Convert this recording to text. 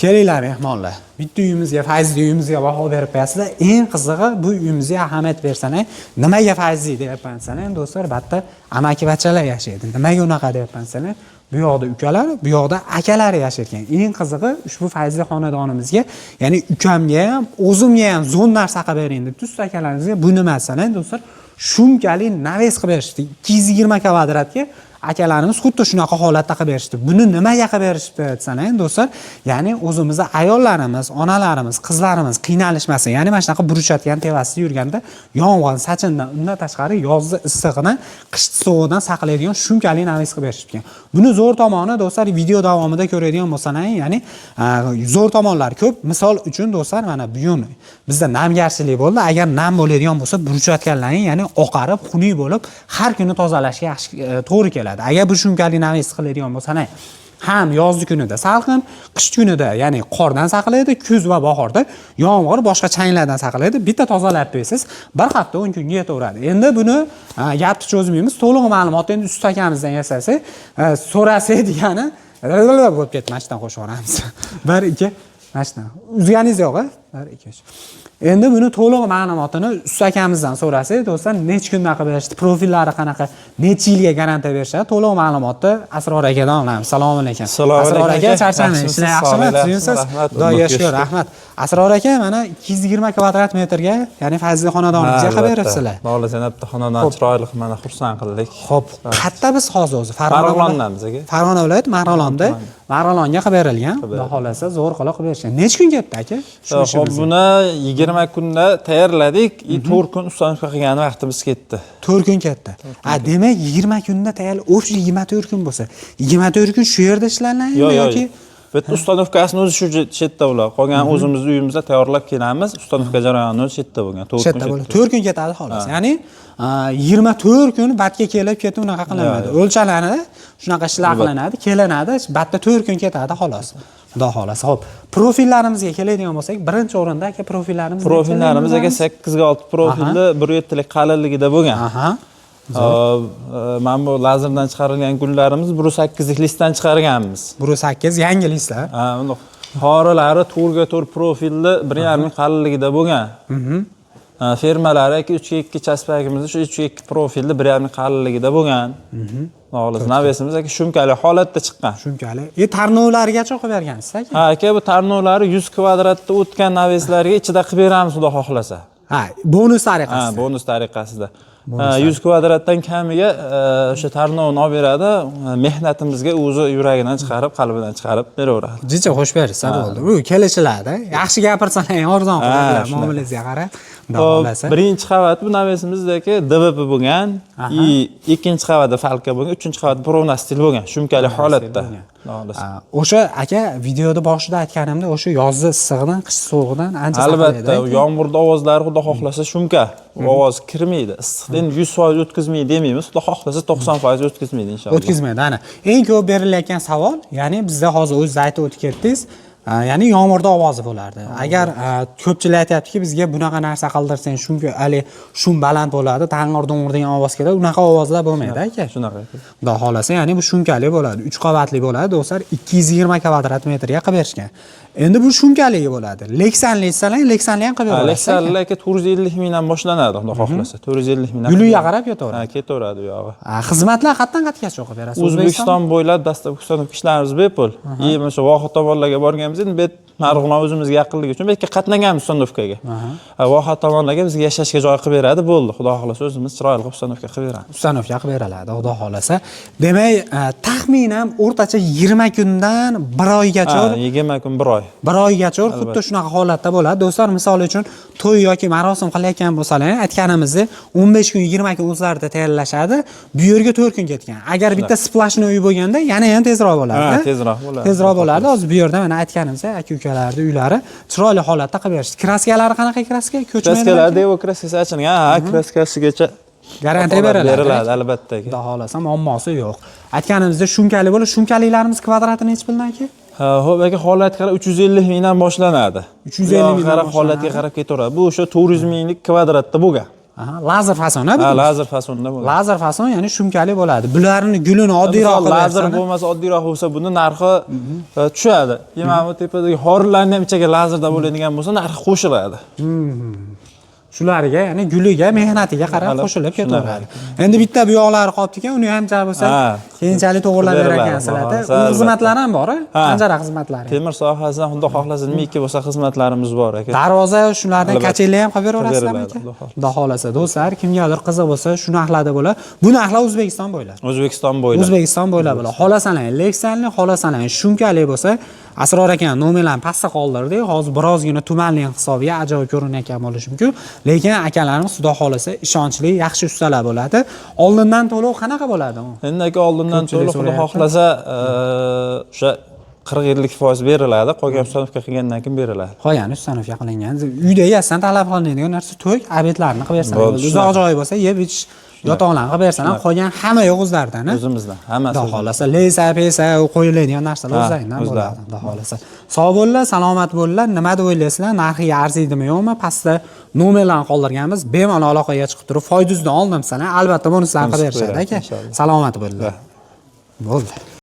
Kelinglar mehmonlar. Bitta uyimizga, Fayzli uyimizga baho berib qo'yasizlar. Eng qizig'i bu uyimizga ahamiyat bersanglar, nimaga Fayzli deyapman-sanlar, do'stlar, batta amaki-bachchalar yashaydi. Nimaga unaqa deyapman-sanlar, bu yoqda ukalar, bu yoqda akalari yashayotgan. Eng qizig'i ushbu Fayzli xonadonimizga, ya'ni ukamga ham, o'zimga ham zo'n narsa qilib bering deb tust akalaringizga bu nima sanlar, do'stlar, shumkali naves qilib berishdi. 220 kvadratga akalarimiz xuddi shunaqa holatda qilib berishdi. Buni nimaga qilib berishdi desanglar, do'stlar, ya'ni o'zimizning ayollarimiz, onalarimiz, qizlarimiz qiynalishmasin. Ya'ni mana shunaqa burchatgan tevasida yurganda yong'in, sachindan, undan tashqari yozda issig'ini, qishda sovuqdan saqlaydigan shumkali naves qilib berishgan. Buni zo'r tomoni, do'stlar, video davomida ko'radigan bo'lsangiz, ya'ni zo'r tomonlari ko'p. Misol uchun, do'stlar, mana bugun bizda namgarchilik bo'ldi. Agar nam bo'ladigan bo'lsa, burchatganlaring, ya'ni oqarib, xunuk bo'lib, har kuni tozalashga yaxshi to'g'ri keladi. Agar bu shumkali naves qiladigan bo'lsangiz, ham yozgi kunida salqin, qish kunida, ya'ni qordan saqlaydi, kuz va bahorda yomg'ir, boshqa changlardan saqlaydi. Bitta tozalab qo'ysiz, bir hafta 10 kunga yetaveradi. Endi buni gapni cho'zmaymiz. To'liq ma'lumotni endi usta akamizdan yasasak, so'rasak degani bo'lib ketmasdan qo'shaveramiz. 1 2 mashina. Uzganingiz yo'q-a? 1 2 3. Endi buni to'liq ma'lumotini usta akamizdan so'rasak, do'stlar, necha kunda qilib berishdi, profillari qanaqa, necha yilga garantiya berishadi, to'liq ma'lumotni Asror akadan olamiz. Assalomu alaykum. Asror aka, charchamang, ishlar yaxshimi? Sizsiz? Xudoga shukr, rahmat. Asror aka, mana 220 kvadrat metrga, ya'ni Fayzli xonadonimizga qilib beribsizlar. Xo'p, sanabda xonadon chiroyli, mana xursand qildik. Xo'p, qayerda biz hozir o'zi? Marg'ilondamiz aka. Farg'ona viloyati Marg'ilonda, Marg'ilonga qilib berilgan. Xudo xolasa zo'r qilib berishgan. Necha kun ketdi aka? Xo'p, buni 20 kunda tayyorladik, 4 kun ustanovka qilgan vaqtimiz ketdi. 4 kun ketdi. Demak 20 kunda tayyorlab, o'sha 24 kun bo'lsa, 24 kun shu yerda ishlanadimi yoki bitta ustanovkasini o'zi shu chetda bo'ladi. Qolgan o'zimiz uyimizda tayyorlab kelamiz. Ustanovka jarayoni chetda bo'lgan. 4 kun ketadi xolos. Ya'ni 24 kun batga kelib ketib unaqa qilinadi. O'lchalanadi, shunaqa ishlar qilinadi, kelinadi, batda 4 kun ketadi xolos. Xudo xolasa. Xo'p, profillarimizga keladigan bo'lsak, birinchi o'rinda aka profillarimiz aka 8 ga 6 profilli 1.7 lik qalinligida bo'lgan. Mana bu lazerdan chiqarilgan gullarimiz 1.8 lik listdan chiqarganmiz. 1.8 yangi listlar. Buni xorilari 4 ga 4 profilli 1.5 qalinligida bo'lgan. Fermalari 3.2 chaspagimiz shu 3.2 profilli 1.5 qalinligida bo'lgan. Xolos, navesimiz aka shumkali holatda chiqqan. Shumkali. Tarnovlarigacha qo'yib bergansiz aka? Ha, aka, bu tarnovlari 100 kvadratda o'tgan naveslarga ichida qilib beramiz, xudo xohlasa. Ha, bonus tariqasida. Ha, bonus tariqasida. 100 kvadratdan kamiga o'sha tarnovni olib beradi, mehnatimizga o'zi yuragidan chiqarib, qalbidan chiqarib beraveradi. Jicha xo'sh bersa bo'ldi. Bu kelishiladi. Yaxshi gapirsangiz arzon qiladilar, muomalangizga qarab. Birinchi qavat bu navesimizdagi DVP bo'lgan, ikkinchi qavatda falka bo'lgan, uchinchi qavatda Prona stil bo'lgan, shumkali holatda. O'sha aka videoda boshida aytganimda o'sha yozda issig'idan, qish sovuqdan ancha saqlaydi. Albatta, yomg'irda ovozlari xudo xohlasa shumka, ovoz kirmaydi. Issiqdan 100% o'tkazmaydi demaymiz, xudo xohlasa 90% o'tkazmaydi inshaalloh. O'tkazmaydi, ana. Eng ko'p berilayotgan savol, ya'ni bizda hozir o'zingiz aytib o'tib ketdingiz, ya'ni yomg'irda ovozi bo'lardi. Agar ko'pchilik aytayaptiki, bizga bunaqa narsa qildirsang, shunga ali shum baland bo'ladi, tang'ir-dong'ir degan ovoz keladi. Unaqa ovozlar bo'lmaydi aka. Shunaqa. Xudo xolasa, ya'ni bu shumkali bo'ladi, 3 qavatli bo'ladi, do'stlar, 220 kvadrat metrga qilib berishgan. Endi bu shumkaligi bo'ladi. Leksanli ham qilib beradi. Leksanli aka 450 mingdan boshlanadi, xudo xohlasa. 450 mingdan. Guliga qarab ketaveradi. Ha, ketaveradi u yog'i. Xizmatlar qayerdan qayergacha o'qib berasiz? O'zbekiston bo'ylab dastlabki ustanovka ishlarimiz bepul. O'sha Vohid tomonlarga borganmiz endi bet Marg'ilon o'zimizga yaqinligi uchun bu yerga qatnaganmiz ustanovkaga. Vohid tomonlarga bizga yashashga joy qilib beradi, bo'ldi. Xudo xolasa o'zimiz chiroyli qilib ustanovka qilib beramiz. Ustanovka qilib beriladi, xudo xolasa. Demak, taxminan o'rtacha 20 kundan 1 oygacha. 20 kun 1 oy. 1 oygacha xuddi shunaqa holatda bo'ladi. Do'stlar, misol uchun to'y yoki marosim qilayotgan bo'lsalar, aytganimizdek 15 kun, 20 kun o'zlarida tayyorlashadi. Bu yerga 4 kun ketgan. Agar bitta splashni uy bo'lganda, yana ham tezroq bo'ladi. Ha, tezroq bo'ladi. Tezroq bo'ladi. Hozir bu yerda mana aytganimizdek, aka-ukalarning uylari chiroyli holatda qilib berishdi. Kraskalari qanaqa kraska? Ko'chmaydi. Kraskalar Devo kraskasi achingan. Ha, kraskasigacha garantiya beriladi, albatta. Xudo xolasa, muammosi yo'q. Aytganimizdek shumkali bo'ladi. Shumkalilarimiz kvadratini necha puldan aka? Xo'p, aka, holatga qarab 350 mingdan boshlanadi. 350 mingdan qarab holatga qarab ketaveradi. Bu o'sha 400 minglik kvadratda bo'lgan. Aha, lazer fason bu. Ha, lazer fasonda bo'ladi. Lazer fason, ya'ni shumkali bo'ladi. Bularni gulini oddiyroq qilib lazer bo'lmasa, oddiyroq bo'lsa, buni narxi tushadi. Mana bu tepadagi horilarni ham ichiga lazerda bo'ladigan bo'lsa, narxi qo'shiladi. Shularga, ya'ni guliga, mehnatiga qarab qo'shilib ketaveradi. Endi bitta bu yoqlari qolibdi-ku, uni ham jar bo'lsa, keyinchalik to'g'irlab beragansizlar-da. U xizmatlari ham bor, panjara xizmatlari. Temir sohasidan xudo xohlasa nimaki bo'lsa xizmatlarimiz bor aka. Darvoza shulardan kachellar ham qilib beraverasizlarmi aka? Xudo xohlasa, do'stlar, kimgadir qiziq bo'lsa, shu narxlarda bo'ladi. Bu narxlar O'zbekiston bo'ylab. O'zbekiston bo'ylab. O'zbekiston bo'ylab bo'ladi. Xolasalang leksanli, xolasalang shumkali bo'lsa, Asror aka nomerlarni pastda qoldirdik. Hozir birozgina tumanning hisobiga ajoyib ko'rinayotgan bo'lishi mumkin. Lekin akalarimiz xudo xolasa ishonchli, yaxshi ustalar bo'ladi. Oldindan to'lov qanaqa bo'ladi? Endi aka oldindan to'lov xudo xohlasa o'sha 40-50% beriladi. Qolgan ustanovka qilgandan keyin beriladi. Qolgani ustanovka qilingan. Uyda yassan talab qilinadigan narsa to'y, obedlarni qilib bersan. Uzoq joy bo'lsa, yeb ichish yotoqlarni qilib bersan ham qolgan hamma yo'q o'zlaridan. O'zimizdan, hammasi. Xudo xolasa, lesa, pesa, qo'yiladigan narsalar o'zlaridan bo'ladi. Xudo xolasa. Sog' bo'linglar, salomat bo'linglar. Nima deb o'ylaysizlar? Narxiga arziydimi, yo'qmi? Pastda nomerlarni qoldirganmiz. Bemalol aloqaga chiqib turib, foydasidan oldim sana. Albatta bonuslar qilib berishadi aka. Salomat bo'linglar. Bo'ldi.